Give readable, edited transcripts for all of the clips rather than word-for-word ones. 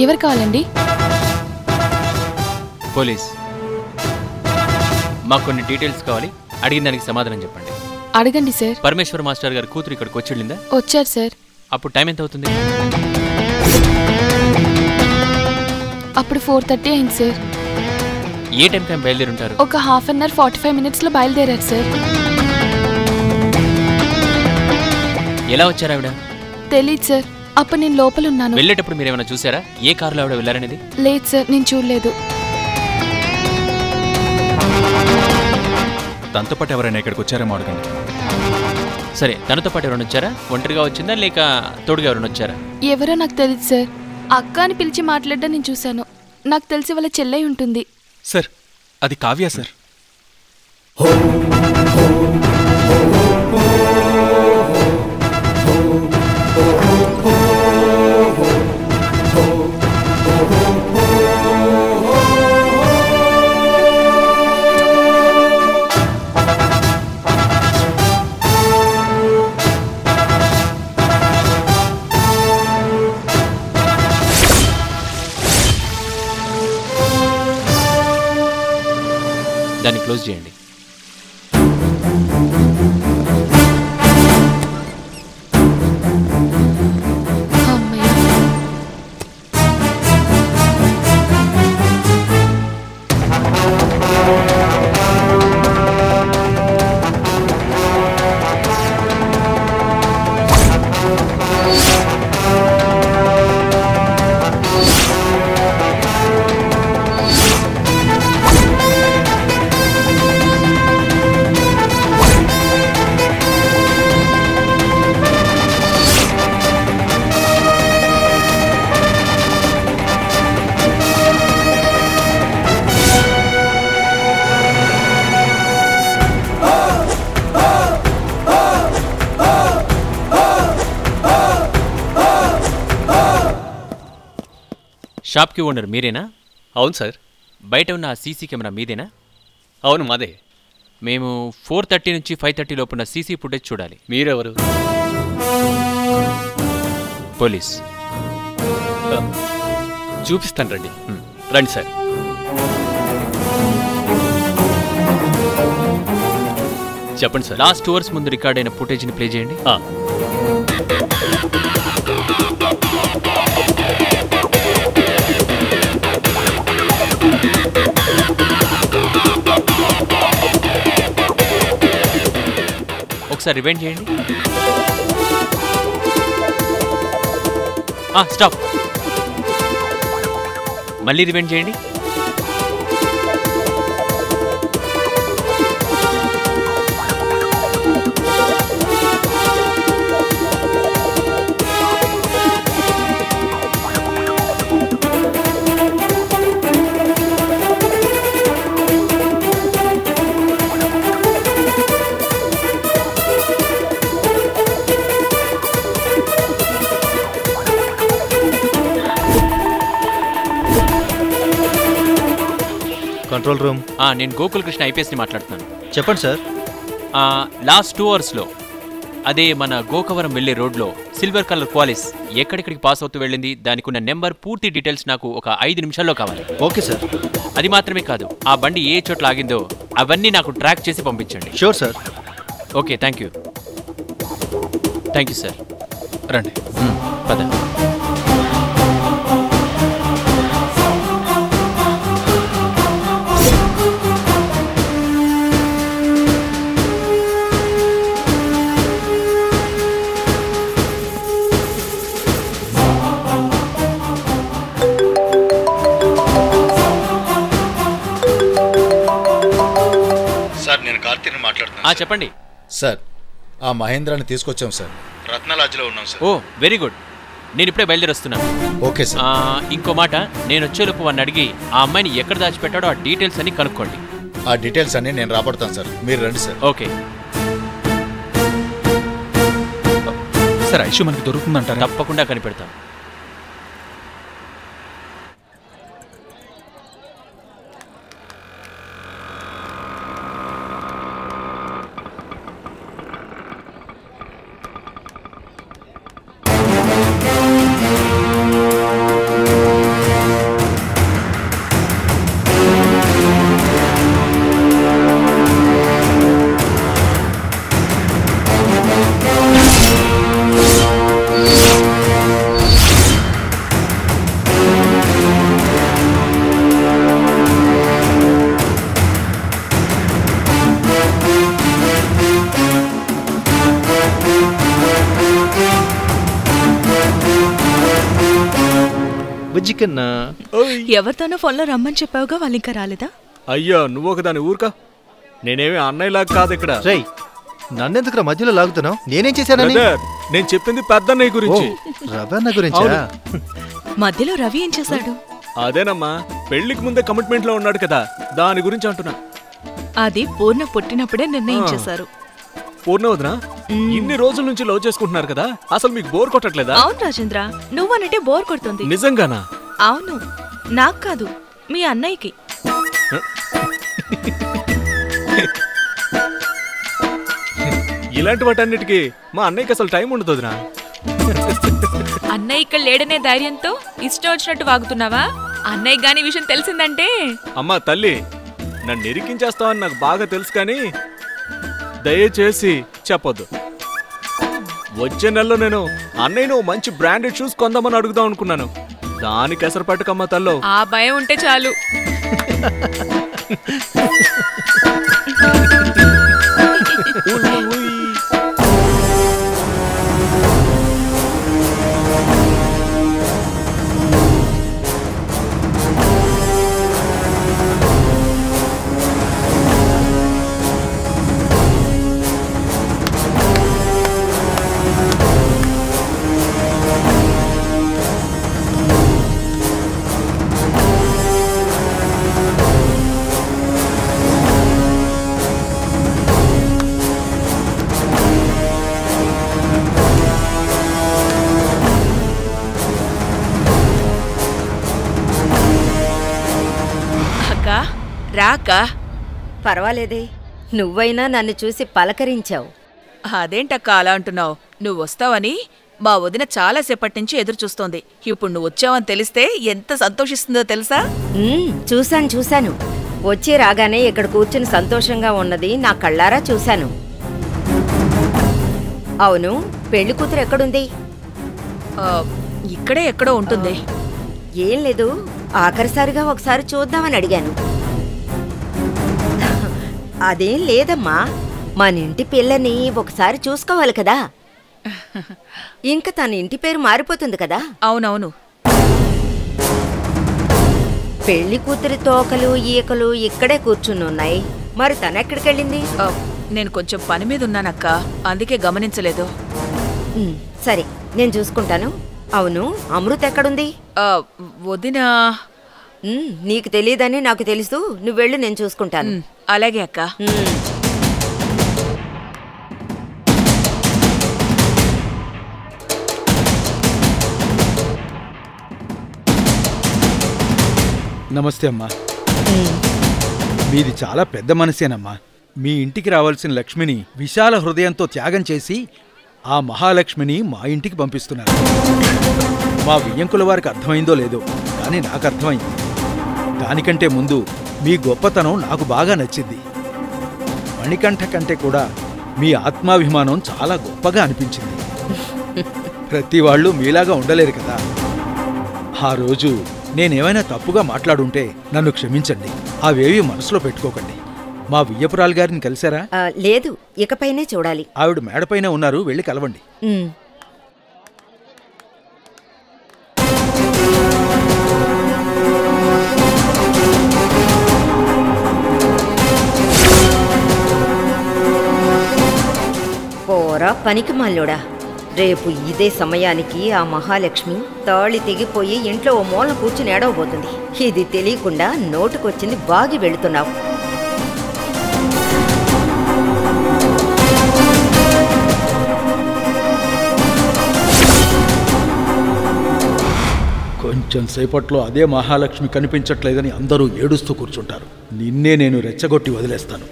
ఎవరు కావాలండి? పోలీస్. మాకు కొన్ని డీటెయిల్స్ కావాలి, అడిగిన దానికి సమాధానం చెప్పండి. అడగండి సార్. పరమేశ్వర్ మాస్టర్ గారి కూతురు ఇక్కడికి వచ్చిందా? వచ్చారు సార్. అప్పుడు టైం ఎంత అవుతుంది? అప్పుడు 4:30 అయింది సార్. ఏ టైం బయలుదేరుంటారు? ఒక హాఫ్ అన్ అవర్ 45 మినిట్స్లో బయలుదేరారు సార్. ఎలా వచ్చారు ఆవిడ? తెలీదు సార్, అప్పుడు నేను లోపల ఉన్నాను. వెళ్ళేటప్పుడు మీరు ఏమైనా చూసారా ఏ కారులో ఆవిడ వెళ్ళారనేది? లేదు సార్, నేను చూడలేదు. తనతో పాటు ఎవరైనా ఇక్కడికి వచ్చారేమో అడగండి. సరే, తనతో పాటు ఎవరైనా వచ్చారా? ఒంటరిగా వచ్చిందా లేక తోడుగా ఎవరైనా వచ్చారా? ఎవరో నాకు తెలియదు సార్. అక్క అని పిలిచి మాట్లాడడం నేను చూశాను. నాకు తెలిసి వాళ్ళ చెల్లె ఉంటుంది. సార్, అది కావ్య సార్. దాన్ని క్లోజ్ చేయండి. షాప్కి ఓనర్ మీరేనా? అవును సార్. బయట ఉన్న సీసీ కెమెరా మీదేనా? అవును, మాదే. మేము 4:30 నుంచి 5:30 లోపున్న సీసీ ఫుటేజ్ చూడాలి. మీరెవరు? పోలీస్. చూపిస్తాను, రండి. రండి సార్. చెప్పండి సార్. లాస్ట్ 2 అవర్స్ ముందు రికార్డ్ అయిన ఫుటేజ్ని ప్లే చేయండి. ఒకసారి రివైండ్ చేయండి. స్టాప్. మళ్ళీ రివైండ్ చేయండి. Control room. నేను గోకుల్ కృష్ణ ఐపీఎస్ని మాట్లాడుతున్నాను. చెప్పండి సార్. లాస్ట్ 2 అవర్స్లో అదే మన గోకవరం వెళ్ళే రోడ్లో సిల్వర్ కలర్ క్వాలిస్ ఎక్కడెక్కడికి పాస్ అవుతూ వెళ్ళింది, దానికి ఉన్న నెంబర్, పూర్తి డీటెయిల్స్ నాకు ఒక 5 నిమిషాల్లో కావాలి. Okay sir. అది మాత్రమే కాదు, ఆ బండి ఏ చోట్ల ఆగిందో అవన్నీ నాకు ట్రాక్ చేసి పంపించండి. Sure sir. Okay, thank you sir. రండి. పద. చెప్పండి సార్. ఆ మహేంద్రాని తీసుకొచ్చాం సార్. రత్నలాడ్జ్లో ఉన్నాం సార్. ఓ, వెరీ గుడ్. నేను ఇప్పుడే బయలుదేరొస్తున్నాను. Okay sir. ఇంకో మాట, నేను వచ్చేలోపు వాడిని అడిగి ఆ అమ్మాయిని ఎక్కడ దాచిపెట్టాడో ఆ డీటెయిల్స్ అన్ని కనుక్కోండి. ఆ డీటెయిల్స్ అన్ని నేను రాబడతాను సార్, మీరు రండి సార్. Okay sir. ఐషు మనకి దొరుకుతుందంటారా? తప్పకుండా కనిపెడతాం. బుజ్జికన్నా. ఎవరితోనో ఫోన్లో రమ్మని చెప్పావుగా, వాళ్ళు ఇంకా రాలేదా? అయ్యో నువ్వు ఒకదాని ఊరుకా. నేనేమి అన్నయ్యలాగా కాదు ఇక్కడ. రై, నన్నెందుకురా మధ్యలో లాగుతున్నావు? నేనేం చేశానని? నేను చెప్పింది పెద్దన్నయ్య గురించి. రవన్న గురించా? మధ్యలో రవి ఏం చేశాడు? అదేనమ్మా, పెళ్లికి ముందే కమిట్మెంట్ లో ఉన్నాడు కదా, దాని గురించి అంటున్నా. అది పూర్ణ పుట్టినప్పుడే నిర్ణయించేశారు. పూర్ణ వదినా, ఇన్ని రోజుల నుంచి లవ్ చేసుకుంటున్నారు కదా, అసలు మీకు బోర్ కొట్టట్లేదా? అవును రాజేంద్ర, నువ్వనంటే బోర్ కొడుతుంది. నిజంగానా? అవును, నాకు కాదు, మీ అన్నయ్యకి. ఇలాంటి వాటన్నిటికీ మా అన్నయ్యకి అసలు టైం ఉండదు వదినా. అన్నయ్య ఇక్కడ లేడనే ధైర్యంతో ఇష్టం వచ్చినట్టు వాగుతున్నావా? అన్నయ్య గాని విషయం తెలిసిందంటే. అమ్మా తల్లి, నన్ను ఇరికించేస్తావని నాకు బాగా తెలుసు, కానీ దయచేసి చెప్పొద్దు. వచ్చే నెలలో నేను అన్నయ్యను మంచి బ్రాండెడ్ షూస్ కొందామని అడుగుదాం అనుకున్నాను. దానికి ఎసరు పట్టుకమ్మా తల్లో. ఆ భయం ఉంటే చాలు. రాకా? పర్వాలేదే, నువ్వైనా నన్ను చూసి పలకరించావు. అదేంటక్క అలా అంటున్నావు? నువ్వు వస్తావని మా వదిన చాలా సేపటి నుంచి ఎదురు చూస్తోంది. ఇప్పుడు నువ్వు వచ్చావని తెలిస్తే ఎంత సంతోషిస్తుందో తెలుసా? చూశాను. వచ్చి రాగానే ఇక్కడ కూర్చుని సంతోషంగా ఉన్నది నా కళ్ళారా చూశాను. అవును, పెళ్లి కూతురు ఎక్కడుంది? ఇక్కడే ఎక్కడో ఉంటుంది. ఏం లేదు, ఆఖరిసారిగా ఒకసారి చూద్దామని అడిగాను. అదేం లేదమ్మా, మన ఇంటి పిల్లని ఒకసారి చూసుకోవాలి కదా. ఇంకా తన ఇంటి పేరు మారిపోతుంది కదా. అవునవును. పెళ్లి కూతురి తోకలు ఈకలు ఇక్కడే కూర్చునున్నాయి, మరి తనెక్కడికెళ్ళింది? నేను కొంచెం పని మీద ఉన్నానక్క, అందుకే గమనించలేదు. సరే, నేను చూసుకుంటాను. అవును, అమృత్ ఎక్కడుంది? వదినా, నీకు తెలియదని నాకు తెలుసు, నువ్వెళ్ళు, నేను చూసుకుంటాను. అలాగే అక్క. నమస్తే అమ్మా. మీది చాలా పెద్ద మనసేనమ్మా. మీ ఇంటికి రావాల్సిన లక్ష్మిని విశాల హృదయంతో త్యాగం చేసి ఆ మహాలక్ష్మిని మా ఇంటికి పంపిస్తున్నారు. మా వియ్యంకుల వారికి అర్థమైందో లేదో, కానీ నాకు అర్థమైంది. దానికంటే ముందు మీ గొప్పతనం నాకు బాగా నచ్చింది. మణికంఠ కంటే కూడా మీ ఆత్మాభిమానం చాలా గొప్పగా అనిపించింది. ప్రతి వాళ్ళు మీలాగా ఉండలేరు కదా. ఆ రోజు నేనేమైనా తప్పుగా మాట్లాడుంటే నన్ను క్షమించండి. అవేవి మనసులో పెట్టుకోకండి. మా వియ్యపురాలు గారిని కలిశారా? లేదు, ఇకపైనే చూడాలి. ఆవిడ మేడపైనే ఉన్నారు, వెళ్ళి కలవండి. పోరా పనికి మల్లుడా, రేపు ఇదే సమయానికి ఆ మహాలక్ష్మి తాళి తెగిపోయి ఇంట్లో ఓ మూల కూర్చుని ఏడవబోతుంది. ఇది తెలియకుండా నోటుకొచ్చింది బాగి వెళుతున్నావు. కొంచెం సేపట్లో అదే మహాలక్ష్మి కనిపించట్లేదని అందరూ ఏడుస్తూ కూర్చుంటారు. నిన్నే నేను రెచ్చగొట్టి వదిలేస్తాను.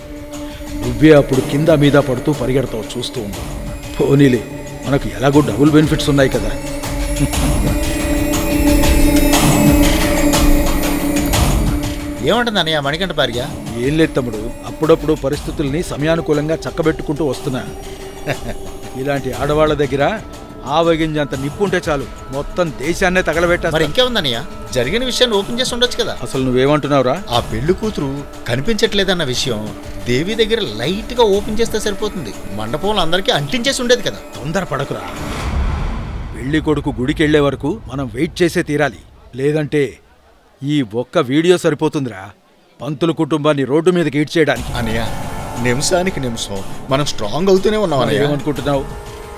నువ్వే అప్పుడు కింద మీద పడుతూ పరిగెడతావు, చూస్తూ ఉంటావు. పోనీలే, మనకు ఎలాగో డబుల్ బెనిఫిట్స్ ఉన్నాయి కదా. ఏమంటుంది అన్నయ్య మణికంఠ భార్య? ఏం లేదు తమ్ముడు, అప్పుడప్పుడు పరిస్థితుల్ని సమయానుకూలంగా చక్కబెట్టుకుంటూ వస్తున్నా. ఇలాంటి ఆడవాళ్ల దగ్గర ఆవగింజంత నిప్పుంటే చాలు, మొత్తం దేశాన్నే తగలబెట్టా. మరి ఇంకేముందన్నయ్య, జరిగిన విషయాన్ని ఓపెన్ చేసి ఉండొచ్చు కదా. అసలు నువ్వేమంటున్నావురా? ఆ పెళ్లి కూతురు కనిపించట్లేదన్న విషయం దేవి దగ్గర లైట్ గా ఓపెన్ చేస్తే సరిపోతుంది. మండపంలో అందరికీ అంటించేసి ఉండేది కదా. తొందరపడకురా. పెళ్లి కొడుకు గుడికి వెళ్లే వరకు మనం వెయిట్ చేసే తీరాలి. లేదంటే ఈ ఒక్క వీడియో సరిపోతుందిరా పంతులు కుటుంబాన్ని రోడ్డు మీదకి ఈడ్చేయడానికి. అనయ్య, నిమిషానికి నిమిషం మనం స్ట్రాంగ్ అవుతూనే ఉన్నాం అనయ్య. ఏమనుకుంటున్నావు?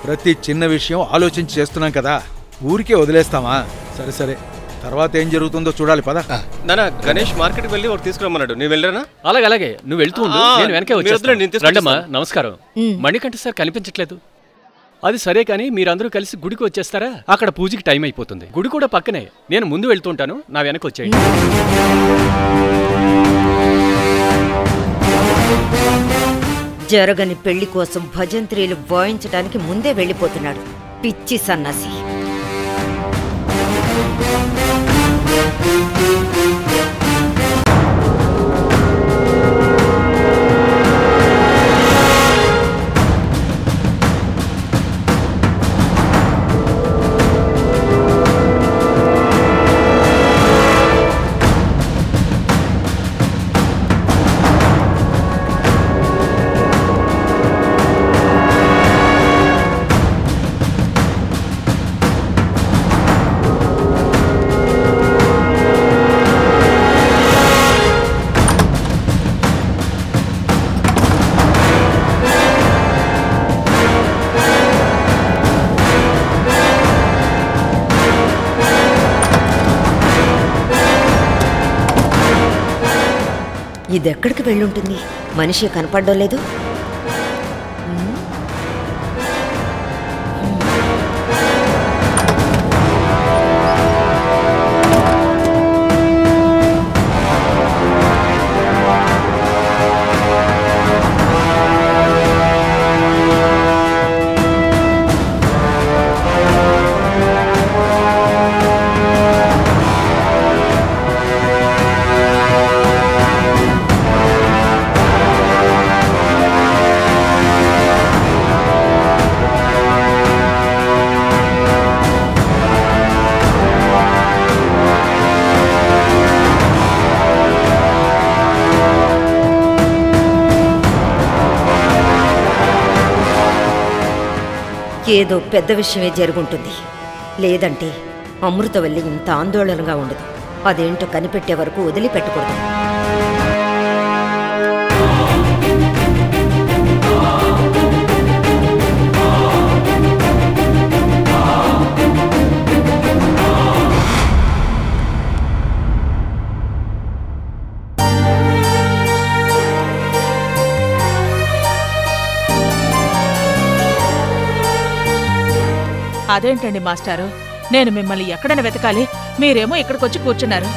ప్రతి చిన్న విషయం ఆలోచించి చేస్తున్నాం కదా, ఊరికే వదిలేస్తామా? సరే సరే, తర్వాత ఏం జరుగుతుందో చూడాలి. పద. నాన్న, గణేష్ మార్కెట్కి వెళ్ళి ఒకటి తీసుకురమ్మన్నాడు. నేను వెళ్ళానా? అలాగే అలాగే, నువ్వు వెళ్తూ ఉండు, నేను వెనకే వచ్చేస్తాను. రండమ్మా. నమస్కారం. మణికంఠ సార్ కనిపించట్లేదు. అది సరే కానీ మీరందరూ కలిసి గుడికి వచ్చేస్తారా? అక్కడ పూజకి టైం అయిపోతుంది. గుడి కూడా పక్కనే. నేను ముందు వెళ్తూ ఉంటాను, నా వెనక వచ్చేయండి. జరగని పెళ్లి కోసం భజంత్రీలు వాయించడానికి ముందే వెళ్ళిపోతున్నాడు పిచ్చి సన్నాసి. ఇదెక్కడికి వెళ్ళుంటుంది? మనిషి కనపడడం లేదు. ఏదో పెద్ద విషయమే జరుగుంటుంది. లేదంటే అమృతవల్లి ఇంత ఆందోళనగా ఉండదు. అదేంటో కనిపెట్టే వరకు వదిలిపెట్టకూడదు. అదేంటండి మాస్టారు, నేను మిమ్మల్ని ఎక్కడైనా వెతకాలి, మీరేమో ఇక్కడికొచ్చి కూర్చున్నారు.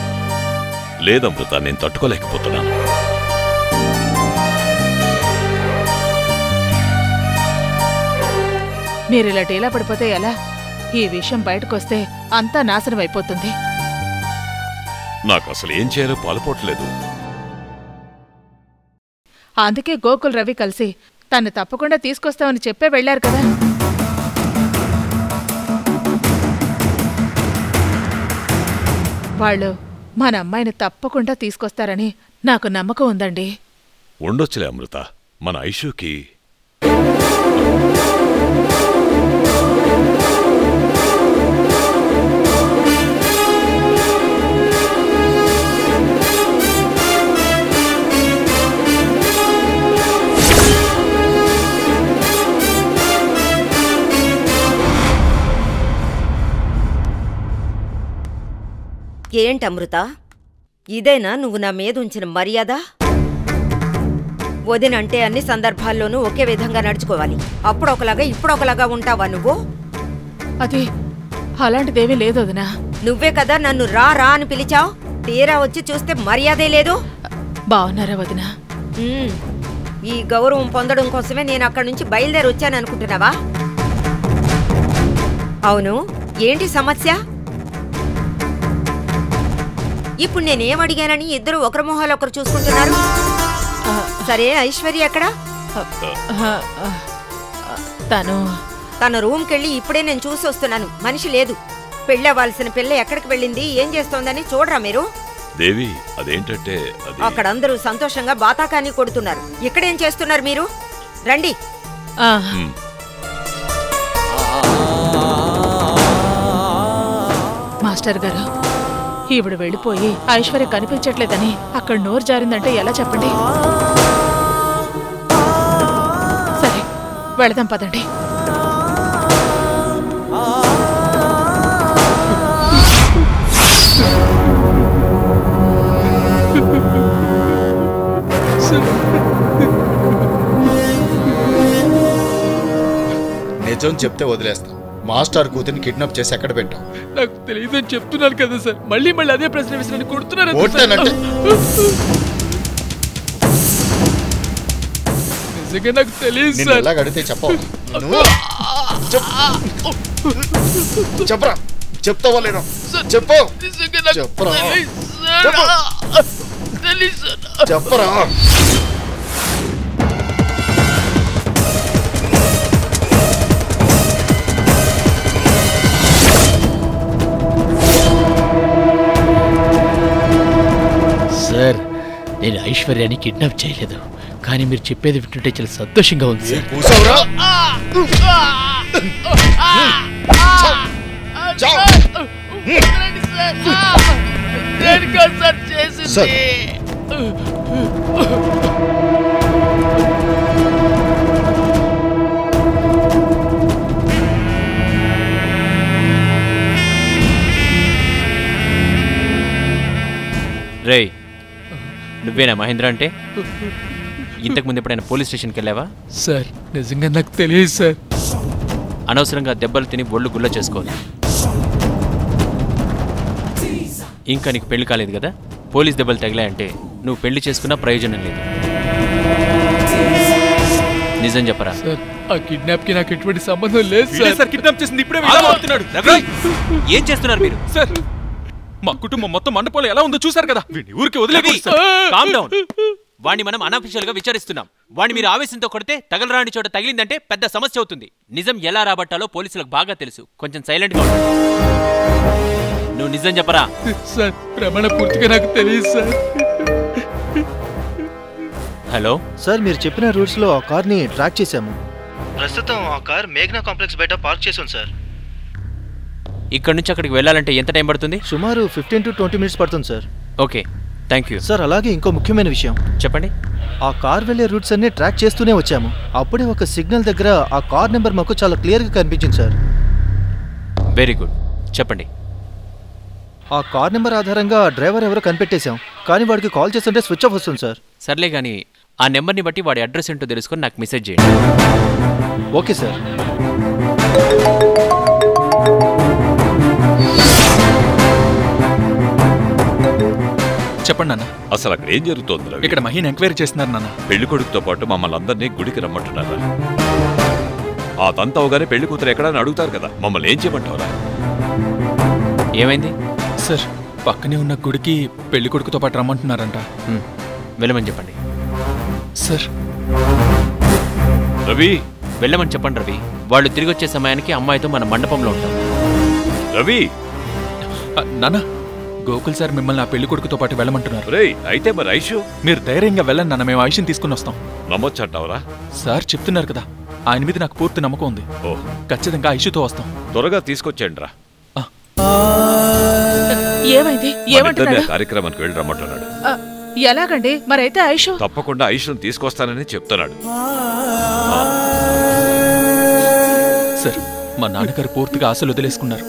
లేదమృత, నేను తట్టుకోలేకపోతున్నాను. మీరిలా డీలా పడిపోతే ఎలా? ఈ విషయం బయటకొస్తే అంతా నాశనం అయిపోతుంది. నాకు అసలు ఏం చేయాలో పాలుపోవట్లేదు. అందుకే గోకుల్ రవి కలిసి తను తప్పకుండా తీసుకొస్తామని చెప్పే వెళ్లారు కదా. వాళ్ళు మన అమ్మాయిని తప్పకుండా తీసుకొస్తారని నాకు నమ్మకం ఉందండి. ఉండొచ్చులే అమృత, మన ఐషుకి ఏంటమృత, ఇదేనా నువ్వు నా మీద ఉంచిన మర్యాద? వదినంటే అన్ని సందర్భాల్లోనూ ఒకే విధంగా నడుచుకోవాలి. అప్పుడొకలాగా ఇప్పుడొకలాగా ఉంటావా నువ్వు? అది అలాంటిదేమీ లేదు వదినా. నువ్వే కదా నన్ను రా రా అని పిలిచావు. తీరా వచ్చి చూస్తే మర్యాదే లేదు. బావున్నారా వదినా? ఈ గౌరవం పొందడం కోసమే నేను అక్కడి నుంచి బయలుదేరి వచ్చాననుకుంటున్నావా? అవును, ఏంటి సమస్య? ఇప్పుడు నేనేమడిగానని ఇద్దరు ఒకరి మొహాలు ఒకరు చూసుకుంటున్నారు. సరే, ఐశ్వర్య ఎక్కడ? తన రూమ్కెళ్ళి ఇప్పుడే నేను చూసి వస్తున్నాను. మనిషి లేదు. పెళ్ళవ్వాల్సిన పిల్ల ఎక్కడికి వెళ్ళింది, ఏం చేస్తోందని చూడరా మీరు? దేవి, అదేంటంటే అక్కడ అందరూ సంతోషంగా బాతాకాని కొడుతున్నారు. ఇక్కడేం చేస్తున్నారు మీరు? రండి. మాస్టర్ గారు, ఈవిడ వెళ్ళిపోయి ఐశ్వర్య కనిపించట్లేదని అక్కడ నోరు జారిందంటే ఎలా చెప్పండి? సరే వెళదాం పదండి. నిజం చెప్తే వదిలేస్తాం. మాస్టర్ కూతురిని కిడ్నాప్ చేసి ఎక్కడ పెట్టాం? నాకు తెలియదని చెప్తున్నాను కదా సార్. మళ్ళీ మళ్ళీ అదే ప్రశ్న విసిరని కొడుతున్నారు. నిజంగా నాకు తెలియదు సార్. ఎలా అడిగితే చెప్పవు? చెప్పరా, చెప్తావా లేను? చెప్పు, చెప్పరా, చెప్పరా. సార్, నేను ఐశ్వర్యాన్ని కిడ్నాప్ చేయలేదు, కానీ మీరు చెప్పేది వింటుంటే చాలా సంతోషంగా ఉంది సార్. రే, నువ్వేనా మహేంద్ర అంటే? ఇంతకుముందు ఎప్పుడైనా పోలీస్ స్టేషన్కి వెళ్ళావా? సార్ నిజంగా నాకు తెలియదు సార్. అనవసరంగా దెబ్బలు తిని ఒళ్ళు గుల్ల చేసుకోవాలి. ఇంకా నీకు పెళ్లి కాలేదు కదా, పోలీస్ దెబ్బలు తగిలాయంటే నువ్వు పెళ్లి చేసుకున్నా ప్రయోజనం లేదు. నిజం చెప్పరా? సార్, ఆ కిడ్నాప్ కి నాకు ఎటువంటి సంబంధం లేదు సార్. కిడ్నాప్ చేసింది ఇప్పుడే ఏం చేస్తున్నారు మీరు? సార్, మా కుటుంబం మొత్తం మండపంలో ఎలా ఉందో చూసారు కదా, ఊరికి వదిలేదు. వాణ్ణి మనం అనఫిషియల్ గా విచారిస్తున్నాం. వాణ్ణి మీరు ఆవేశంతో కొడితే తగలరాని చోట తగిలిందంటే పెద్ద సమస్య అవుతుంది. నిజం ఎలా రాబట్టాలో పోలీసులకు బాగా తెలుసు. కొంచెం సైలెంట్ గా ఉండు. నువ్వు నిజం చెప్పరా? సార్, ప్రమాణ పూర్తిగా నాకు తెలియదు సార్. హలో సార్, మీరు చెప్పిన రూట్స్ లో ఆ కార్ ని ట్రాక్ చేశాము. ప్రస్తుతం ఆ కార్ మేఘ్నా కాంప్లెక్స్ బయట పార్క్ చేసాం సార్. ఇక్కడ నుంచి అక్కడికి వెళ్ళాలంటే ఎంత టైం పడుతుంది? సుమారు 15 to 20 minutes పడుతుంది sir. Okay, thank you sir. అలాగే ఇంకో ముఖ్యమైన విషయం చెప్పండి. ఆ కార్ వెళ్లే రూట్స్ అన్ని ట్రాక్ చేస్తూనే వచ్చాము. అప్పుడే ఒక సిగ్నల్ దగ్గర ఆ కార్ నెంబర్ మాకు చాలా క్లియర్గా కనిపించింది సార్. వెరీ గుడ్, చెప్పండి. ఆ కార్ నెంబర్ ఆధారంగా డ్రైవర్ ఎవరో కనిపెట్టేశాం, కానీ వాడికి కాల్ చేస్తుంటే స్విచ్ ఆఫ్ వస్తుంది సార్. సర్లే కానీ ఆ నెంబర్ని బట్టి వాడి అడ్రస్ ఏంటో తెలుసుకొని నాకు మెసేజ్ చేయండి. Okay sir. చెప్పండి నాన్న. అసలు అక్కడ ఏం జరుగుతోంది? ఇక్కడ మహీన్ ఎంక్వైరీ చేస్తున్నారు నాన్న. పెళ్లి కొడుకుతో పాటు మమ్మల్ని అందరినీ గుడికి రమ్మంటున్నారా? ఆ తంత అవగానే పెళ్లి కూతురు ఎక్కడా అని అడుగుతారు కదా, మమ్మల్ని ఏం చేయమంటారా? ఏమైంది సార్? పక్కనే ఉన్న గుడికి పెళ్లి కొడుకుతో పాటు రమ్మంటున్నారంట. వెళ్ళమని చెప్పండి. సార్, రవి వెళ్ళమని చెప్పండి. రవి, వాళ్ళు తిరిగి వచ్చే సమయానికి అమ్మాయితో మన మండపంలో ఉంటాం. రవి, నాన్న, గోకుల్ సార్ మిమ్మల్ని ఆ పెళ్లి కొడుకుతో పాటు వెళ్ళమంటున్నారు. అయితే మరి ఐషు? మీరు ధైర్యంగా వెళ్ళండి నాన్న, మేము ఐషుని తీసుకుని వస్తాం. నమ్మొచ్చంటావరా? సార్ చెప్తున్నారు కదా, ఆయన మీద నాకు పూర్తి నమ్మకం ఉంది. ఖచ్చితంగా ఐషుతో వస్తాం. త్వరగా తీసుకొచ్చేయండి రా. ఏమైంది? ఏమంటున్నాడు? కార్యక్రమానికి వెళ్ళి రమ్మంటున్నాడు. ఎలాగండి? మరైతే ఐషు? తప్పకుండా ఐషుని తీసుకొస్తానని చెప్తున్నాడు. సార్, మా నాన్నగారు పూర్తిగా ఆశలు వదిలేసుకున్నారు.